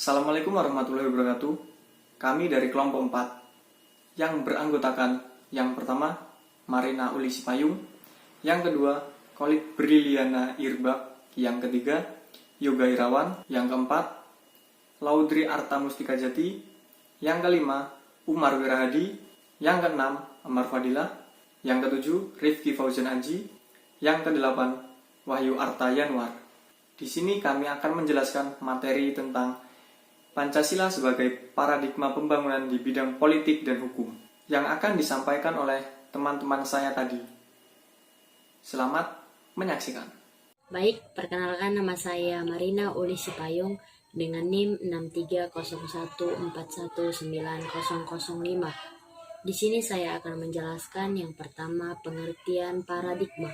Assalamualaikum warahmatullahi wabarakatuh. Kami dari kelompok 4 yang beranggotakan yang pertama Marina Ulisi Payung, yang kedua Khalid Briliana Irbak, yang ketiga Yoga Irawan, yang keempat Laudri Arta Mustika Jati, yang kelima Umar Wirahadi, yang keenam Amar Fadilah, yang ketujuh Rifki Fauzan Aji, yang kedelapan Wahyu Arta Yanwar. Di sini kami akan menjelaskan materi tentang Pancasila sebagai paradigma pembangunan di bidang politik dan hukum yang akan disampaikan oleh teman-teman saya tadi. Selamat menyaksikan. Baik, perkenalkan nama saya Marina Ulisi Payung dengan NIM 63014190005. Di sini saya akan menjelaskan yang pertama pengertian paradigma.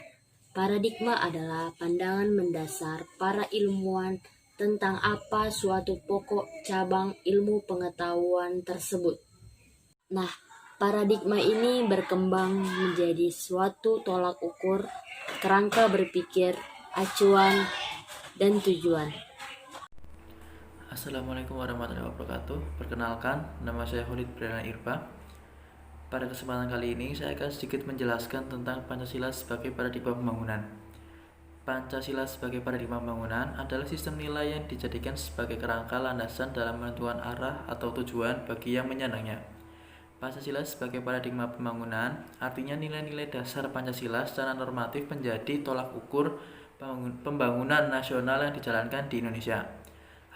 Paradigma adalah pandangan mendasar para ilmuwan tentang apa suatu pokok cabang ilmu pengetahuan tersebut. Nah, paradigma ini berkembang menjadi suatu tolak ukur, kerangka berpikir, acuan, dan tujuan. Assalamualaikum warahmatullahi wabarakatuh. Perkenalkan, nama saya Khalid Briliana Irbak. Pada kesempatan kali ini, saya akan sedikit menjelaskan tentang Pancasila sebagai paradigma pembangunan. Pancasila sebagai paradigma pembangunan adalah sistem nilai yang dijadikan sebagai kerangka landasan dalam menentukan arah atau tujuan bagi yang menyandangnya. Pancasila sebagai paradigma pembangunan artinya nilai-nilai dasar Pancasila secara normatif menjadi tolak ukur pembangunan nasional yang dijalankan di Indonesia.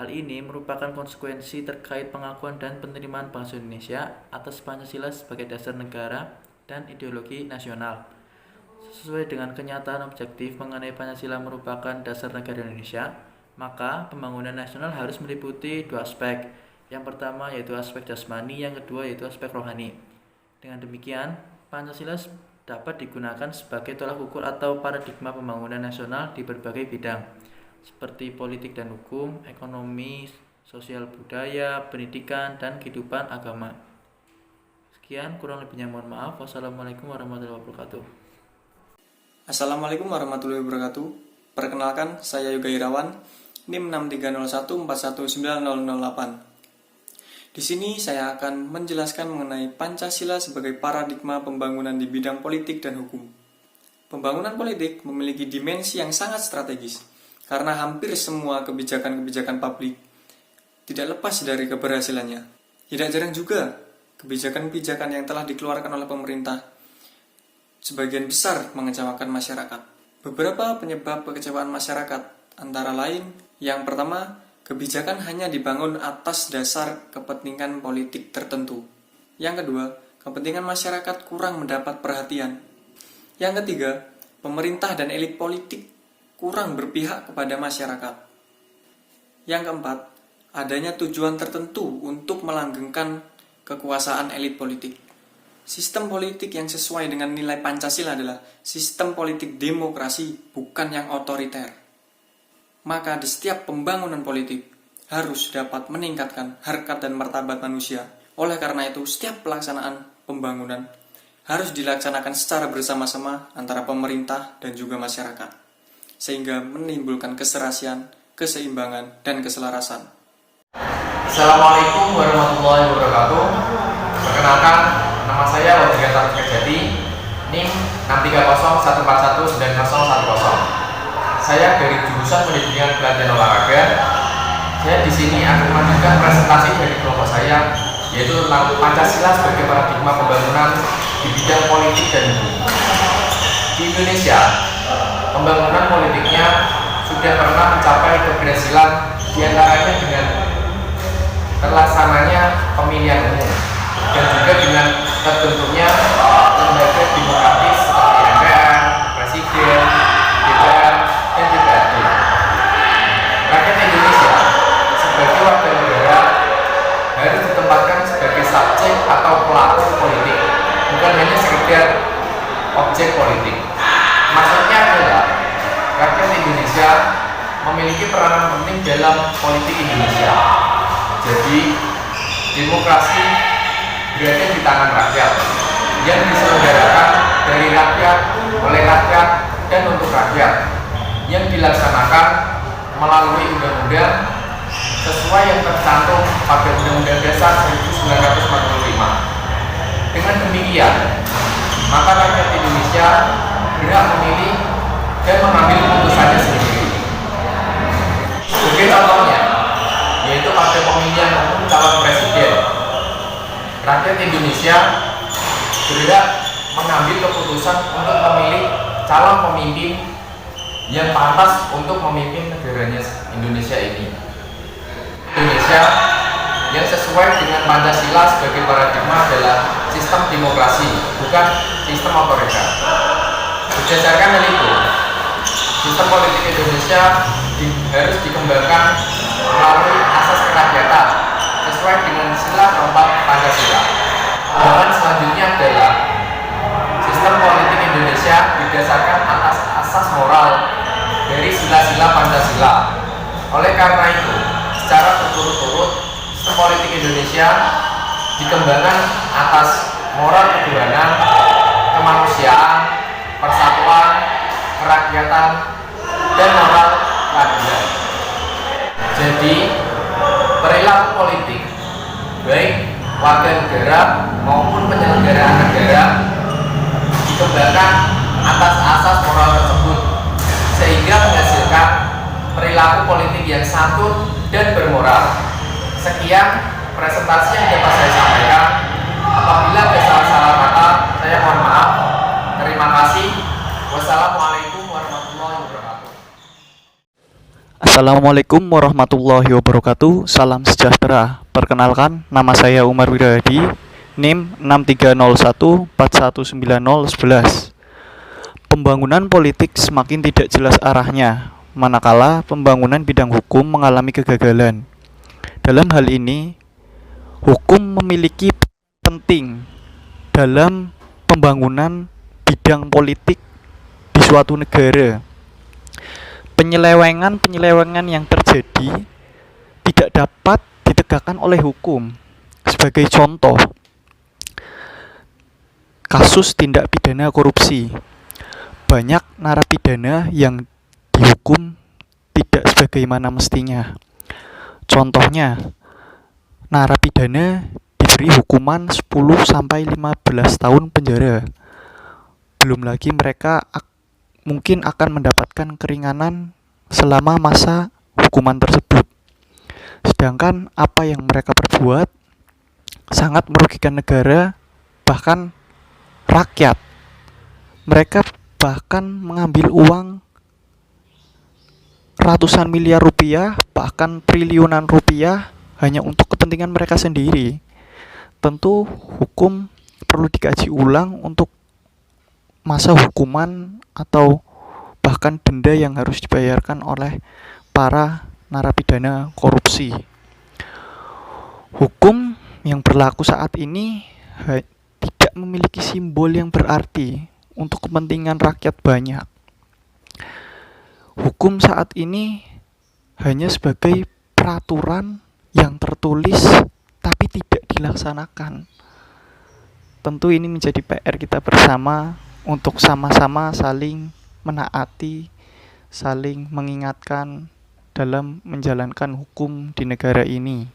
Hal ini merupakan konsekuensi terkait pengakuan dan penerimaan bangsa Indonesia atas Pancasila sebagai dasar negara dan ideologi nasional. Sesuai dengan kenyataan objektif mengenai Pancasila merupakan dasar negara Indonesia, maka pembangunan nasional harus meliputi dua aspek. Yang pertama yaitu aspek jasmani, yang kedua yaitu aspek rohani. Dengan demikian, Pancasila dapat digunakan sebagai tolak ukur atau paradigma pembangunan nasional di berbagai bidang, seperti politik dan hukum, ekonomi, sosial budaya, pendidikan, dan kehidupan agama. Sekian, kurang lebihnya mohon maaf. Wassalamualaikum warahmatullahi wabarakatuh. Assalamualaikum warahmatullahi wabarakatuh. Perkenalkan, saya Yoga Irawan, NIM 630141908. Di sini saya akan menjelaskan mengenai Pancasila sebagai paradigma pembangunan di bidang politik dan hukum. Pembangunan politik memiliki dimensi yang sangat strategis, karena hampir semua kebijakan-kebijakan publik tidak lepas dari keberhasilannya. Tidak jarang juga kebijakan-kebijakan yang telah dikeluarkan oleh pemerintah sebagian besar mengecewakan masyarakat. Beberapa penyebab kekecewaan masyarakat antara lain, yang pertama, kebijakan hanya dibangun atas dasar kepentingan politik tertentu. Yang kedua, kepentingan masyarakat kurang mendapat perhatian. Yang ketiga, pemerintah dan elit politik kurang berpihak kepada masyarakat. Yang keempat, adanya tujuan tertentu untuk melanggengkan kekuasaan elit politik. Sistem politik yang sesuai dengan nilai Pancasila adalah sistem politik demokrasi, bukan yang otoriter. Maka di setiap pembangunan politik harus dapat meningkatkan harkat dan martabat manusia. Oleh karena itu, setiap pelaksanaan pembangunan harus dilaksanakan secara bersama-sama antara pemerintah dan juga masyarakat, sehingga menimbulkan keserasian, keseimbangan, dan keselarasan. Assalamualaikum warahmatullahi wabarakatuh. Perkenalkan, nama saya Laudri Arta Mustika Jati, NIM 63014190010. Saya dari jurusan Pendidikan Pelatihan Olahraga. Saya di sini akan melanjutkan presentasi dari kelompok saya, yaitu tentang Pancasila sebagai paradigma pembangunan di bidang politik dan hukum. Di Indonesia, pembangunan politiknya sudah pernah mencapai keberhasilan, diantaranya dengan terlaksananya pemilihan umum dan juga dengan terbentuknya lembaga demokratis seperti MPR, Presiden, DPR, dan DPRD. Rakyat Indonesia sebagai warga negara harus ditempatkan sebagai subjek atau pelaku politik, bukan hanya sekedar objek politik. Maksudnya adalah rakyat Indonesia memiliki peranan penting dalam politik Indonesia. Jadi, demokrasi berada di tangan rakyat yang diselenggarakan dari rakyat, oleh rakyat, dan untuk rakyat, yang dilaksanakan melalui undang-undang sesuai yang tercantum pada Undang-Undang Dasar 1945. Dengan demikian, maka rakyat Indonesia berhak memilih dan mengambil keputusannya sendiri. Sebagai contohnya, yaitu pada pemilihan umum calon presiden, rakyat Indonesia berhak mengambil keputusan untuk memilih calon pemimpin yang pantas untuk memimpin negaranya Indonesia ini. Indonesia yang sesuai dengan Pancasila sebagai paradigma adalah sistem demokrasi, bukan sistem otoriter. Berdasarkan hal itu, sistem politik Indonesia harus dikembangkan melalui asas kerakyatan sesuai dengan sila keempat Pancasila. Bahan selanjutnya adalah sistem politik Indonesia didasarkan atas asas moral dari sila-sila Pancasila. Oleh karena itu, secara berturut-turut sistem politik Indonesia dikembangkan atas moral ketuhanan, kemanusiaan, persatuan, kerakyatan, dan moral keadilan. Jadi, perilaku politik baik warga negara maupun penyelenggaraan negara dikembangkan atas asas moral tersebut, sehingga menghasilkan perilaku politik yang santun dan bermoral. Sekian presentasi yang dapat saya sampaikan. Apabila ada salah-salah kata, saya mohon maaf. Terima kasih. Wassalamualaikum warahmatullahi wabarakatuh. Assalamualaikum warahmatullahi wabarakatuh. Salam sejahtera. Perkenalkan, nama saya Umar Wirahadi, NIM 6301419011. Pembangunan politik semakin tidak jelas arahnya, manakala pembangunan bidang hukum mengalami kegagalan. Dalam hal ini, hukum memiliki penting dalam pembangunan bidang politik di suatu negara. Penyelewengan yang terjadi tidak dapat ditegakkan oleh hukum. Sebagai contoh, kasus tindak pidana korupsi. Banyak narapidana yang dihukum tidak sebagaimana mestinya. Contohnya, narapidana diberi hukuman 10-15 tahun penjara. Belum lagi mereka mungkin akan mendapatkan keringanan selama masa hukuman tersebut. Sedangkan apa yang mereka perbuat sangat merugikan negara, bahkan rakyat. Mereka bahkan mengambil uang ratusan miliar rupiah, bahkan triliunan rupiah hanya untuk kepentingan mereka sendiri. Tentu hukum perlu dikaji ulang untuk masa hukuman atau bahkan denda yang harus dibayarkan oleh para narapidana korupsi. Hukum yang berlaku saat ini tidak memiliki simbol yang berarti untuk kepentingan rakyat banyak. Hukum saat ini hanya sebagai peraturan yang tertulis tapi tidak dilaksanakan. Tentu ini menjadi PR kita bersama untuk sama-sama saling menaati, saling mengingatkan dalam menjalankan hukum di negara ini.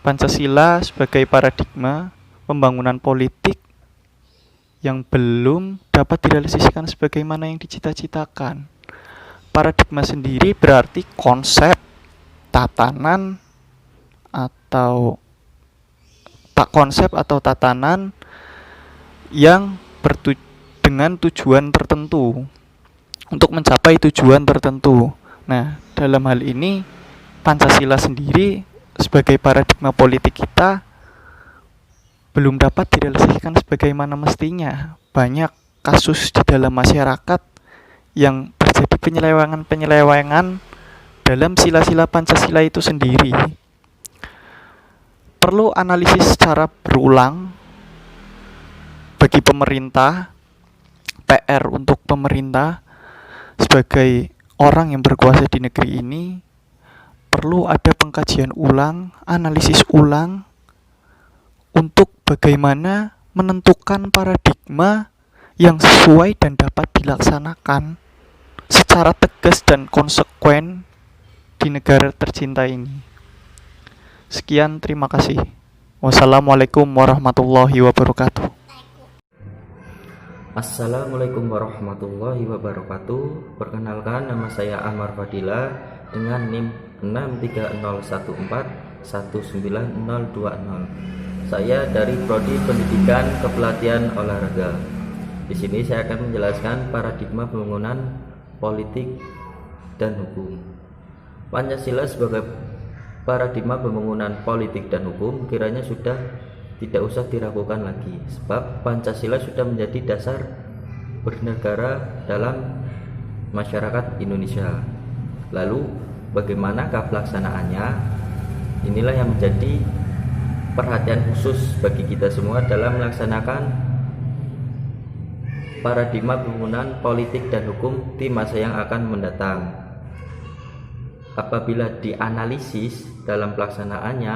Pancasila sebagai paradigma pembangunan politik yang belum dapat direalisasikan sebagaimana yang dicita-citakan. Paradigma sendiri berarti konsep, tatanan atau tatanan yang dengan tujuan tertentu, untuk mencapai tujuan tertentu. Nah, dalam hal ini Pancasila sendiri sebagai paradigma politik kita belum dapat direalisasikan sebagaimana mestinya. Banyak kasus di dalam masyarakat yang terjadi penyelewengan dalam sila-sila Pancasila itu sendiri. Perlu analisis secara berulang bagi pemerintah, PR untuk pemerintah sebagai orang yang berkuasa di negeri ini. Perlu ada pengkajian ulang, analisis ulang untuk bagaimana menentukan paradigma yang sesuai dan dapat dilaksanakan secara tegas dan konsekuen di di negara tercinta ini. Sekian, terima kasih. Wassalamualaikum warahmatullahi wabarakatuh. Assalamualaikum warahmatullahi wabarakatuh. Perkenalkan, nama saya Ahmad Fadila dengan NIM 63014190020. Saya dari Prodi Pendidikan Kepelatihan Olahraga. Di sini saya akan menjelaskan paradigma pembangunan politik dan hukum. Pancasila sebagai paradigma pembangunan politik dan hukum kiranya sudah tidak usah diragukan lagi, sebab Pancasila sudah menjadi dasar bernegara dalam masyarakat Indonesia. Lalu bagaimanakah pelaksanaannya? Inilah yang menjadi perhatian khusus bagi kita semua dalam melaksanakan paradigma pembangunan politik dan hukum di masa yang akan mendatang. Apabila dianalisis dalam pelaksanaannya,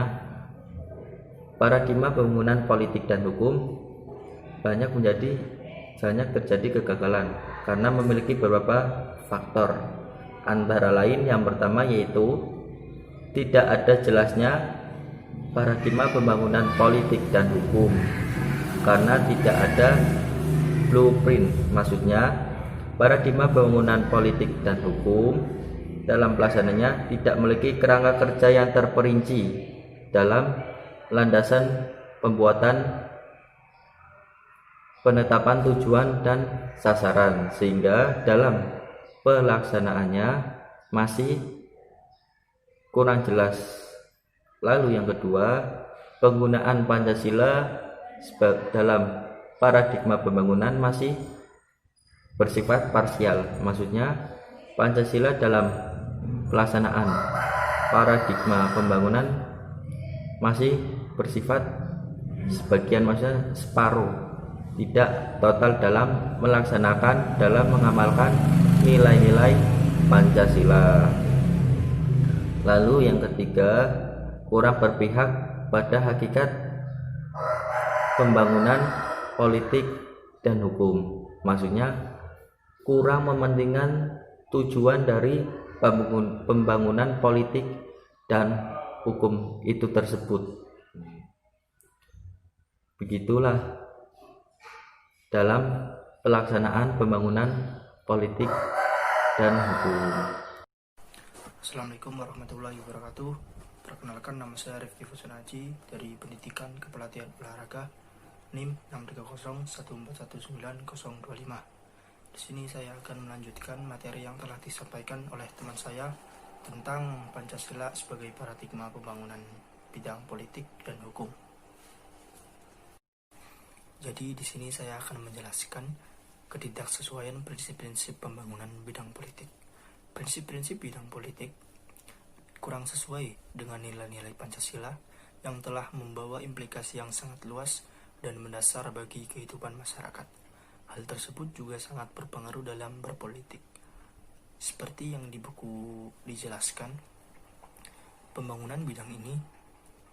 paradigma pembangunan politik dan hukum banyak terjadi kegagalan karena memiliki beberapa faktor. Antara lain yang pertama yaitu tidak ada jelasnya paradigma pembangunan politik dan hukum karena tidak ada blueprint. Maksudnya paradigma pembangunan politik dan hukum dalam pelaksanaannya tidak memiliki kerangka kerja yang terperinci dalam landasan pembuatan, penetapan tujuan dan sasaran, sehingga dalam pelaksanaannya masih kurang jelas. Lalu yang kedua, penggunaan Pancasila dalam paradigma pembangunan masih bersifat parsial. Maksudnya Pancasila dalam pelaksanaan paradigma pembangunan masih bersifat sebagian masa separuh, tidak total dalam melaksanakan, dalam mengamalkan nilai-nilai Pancasila. Lalu yang ketiga, kurang berpihak pada hakikat pembangunan politik dan hukum. Maksudnya kurang mementingkan tujuan dari pembangunan politik dan hukum itu tersebut. Begitulah dalam pelaksanaan pembangunan politik dan hukum. Assalamualaikum warahmatullahi wabarakatuh. Perkenalkan, nama saya Rifki Fusunaji dari Pendidikan Kepelatihan Olahraga NIM 63014190025. Di sini saya akan melanjutkan materi yang telah disampaikan oleh teman saya tentang Pancasila sebagai paradigma pembangunan bidang politik dan hukum. Jadi di sini saya akan menjelaskan ketidaksesuaian prinsip-prinsip pembangunan bidang politik. Prinsip-prinsip bidang politik kurang sesuai dengan nilai-nilai Pancasila yang telah membawa implikasi yang sangat luas dan mendasar bagi kehidupan masyarakat. Hal tersebut juga sangat berpengaruh dalam berpolitik. Seperti yang di buku dijelaskan, pembangunan bidang ini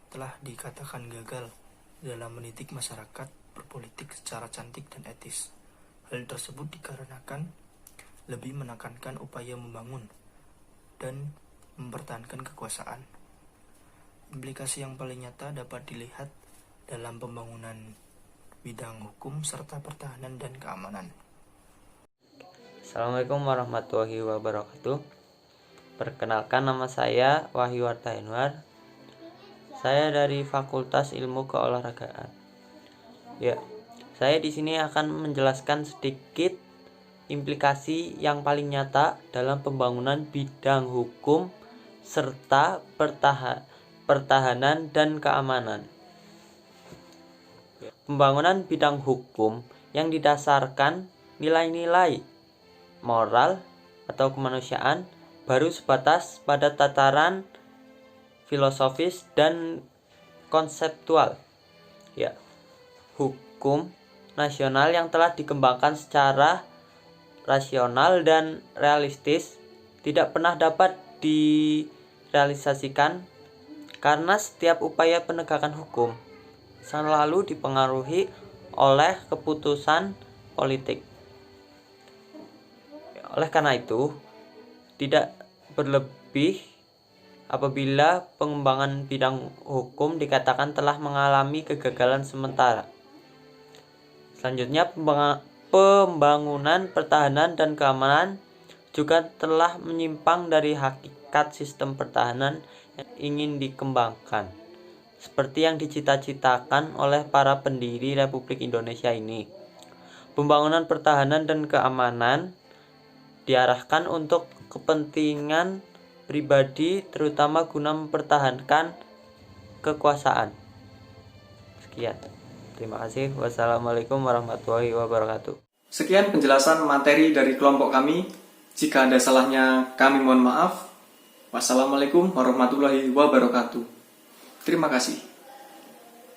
telah dikatakan gagal dalam mendidik masyarakat berpolitik secara cantik dan etis. Hal tersebut dikarenakan lebih menekankan upaya membangun dan mempertahankan kekuasaan. Implikasi yang paling nyata dapat dilihat dalam pembangunan bidang hukum serta pertahanan dan keamanan. Assalamualaikum warahmatullahi wabarakatuh. Perkenalkan, nama saya Wahyu Wartahenwar. Saya dari Fakultas Ilmu Keolahragaan. Ya, saya di sini akan menjelaskan sedikit implikasi yang paling nyata dalam pembangunan bidang hukum serta pertahanan dan keamanan. Pembangunan bidang hukum yang didasarkan nilai-nilai moral atau kemanusiaan baru sebatas pada tataran filosofis dan konseptual. Ya, hukum nasional yang telah dikembangkan secara rasional dan realistis tidak pernah dapat direalisasikan karena setiap upaya penegakan hukum selalu dipengaruhi oleh keputusan politik. Oleh karena itu, tidak berlebih apabila pengembangan bidang hukum dikatakan telah mengalami kegagalan sementara. Selanjutnya, pembangunan pertahanan dan keamanan juga telah menyimpang dari hakikat sistem pertahanan yang ingin dikembangkan, seperti yang dicita-citakan oleh para pendiri Republik Indonesia ini. Pembangunan pertahanan dan keamanan diarahkan untuk kepentingan pribadi, terutama guna mempertahankan kekuasaan. Sekian. Terima kasih. Wassalamualaikum warahmatullahi wabarakatuh. Sekian penjelasan materi dari kelompok kami. Jika ada salahnya, kami mohon maaf. Wassalamualaikum warahmatullahi wabarakatuh. Terima kasih.